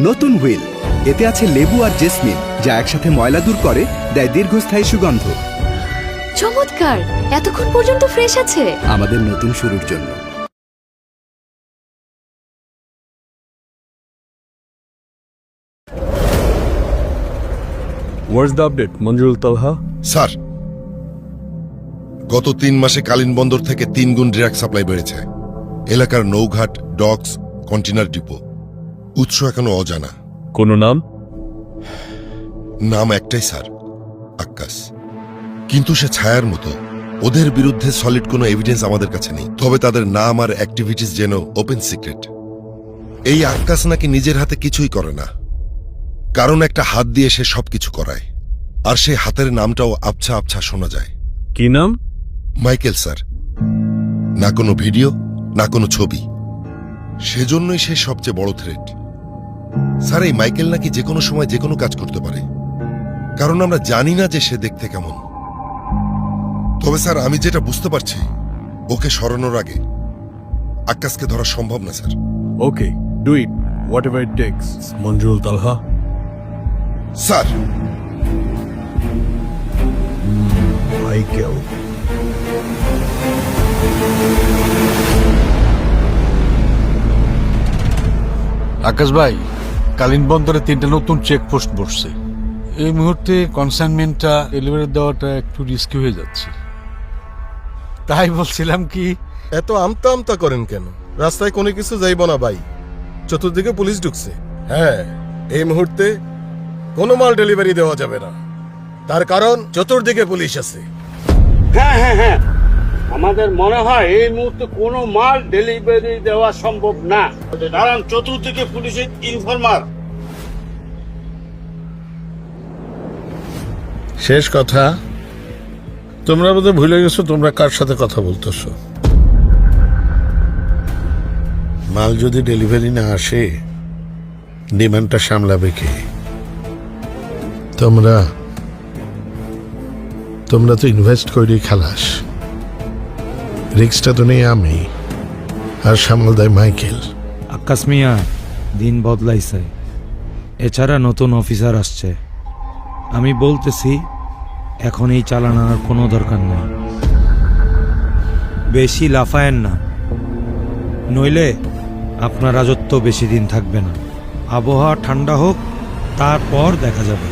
নতুন হুইল, এতে আছে লেবু আর জেসমিন, যা একসাথে ময়লা দূর করে, দেয় দীর্ঘস্থায়ী সুগন্ধ। চমৎকার, এতক্ষণ পর্যন্ত ফ্রেশ আছে। আমাদের নতুন শুরুর জন্য। What's the update, Manjurul Talha? Sir, গত 3 মাসে কালিন বন্দর থেকে 3 গুণ ড্রাগ সাপ্লাই বেড়েছে। এলাকার নৌঘাট, ডকস, কন্টেনার ডিপো। উৎস এখনো অজানা। কোনো নাম? নাম একটাই স্যার, আক্কাস। কিন্তু সে ছায়ার মতো। ওদের বিরুদ্ধে সলিড কোনো এভিডেন্স আমাদের কাছে নেই, তবে তাদের নাম আর অ্যাক্টিভিটিস যেন ওপেন সিক্রেট। এই আক্কাস নাকি নিজের হাতে কিছুই করে না, কারণ একটা হাত দিয়ে সে সবকিছু করায়, আর সেই হাতের নামটাও আবছা আবছা শোনা যায়। কি নাম? Michael sir. না কোনো ভিডিও, না কোনো ছবি। সেজন্যই সে সবচেয়ে বড় থ্রেট। স্যার, এই মাইকেল নাকি যে কোনো সময় যে কোনো কাজ করতে পারে, কারণ আমরা জানি না যে সে দেখতে কেমন। তবে স্যার, আমি যেটা বুঝতে পারছি, ওকে সরানোর আগে আক্কাসকে ধরা সম্ভব না sir. Okay, do it. Whatever it takes. Manjurul Talha? Sir, Michael. আকাশ ভাই, কালিন বন্দরে 3টা নতুন চেকপোস্ট বসছে। এই মুহূর্তে কনসাইনমেন্টটা ডেলিভারি দেওয়াটা একটু রিস্কি হয়ে যাচ্ছে। তাই বলছিলাম কি, এত আমতা আমতা করেন কেন? রাস্তায় কোনো কিছু যাইব না ভাই, চতুর্দিকে পুলিশ ঢুকছে। হ্যাঁ, এই মুহূর্তে কোনো মাল ডেলিভারি দেওয়া যাবে না, তার কারণ চতুর্দিকে পুলিশ আছে। হ্যাঁ, আমাদের মনে হয় এই মুহূর্তে কোনো মাল ডেলিভারি দেওয়া সম্ভব না, কারণ চতুর্দিকে পুলিশের ইনফরমার। শেষ কথা, তোমরা বোধহয় ভুলে গেছো তোমরা কার সাথে কথা বলতেছো। মাল যদি ডেলিভারি না আসে, ডিমান্ডটা সামলাবে কে? তোমরা তো ইনভেস্ট করি খালাস। রিক্সটা তো নেই আমি, আর সামাল দেয় মাইকেল। আকাশ মিয়া, দিন বদলাইছে, এছাড়া নতুন অফিসার আসছে। আমি বলতেছি, এখন এই চালানোর কোনো দরকার নেই। বেশি লাফায়েন না, নইলে আপনার রাজত্ব বেশি দিন থাকবে না। আবহাওয়া ঠান্ডা হোক, তারপর দেখা যাবে।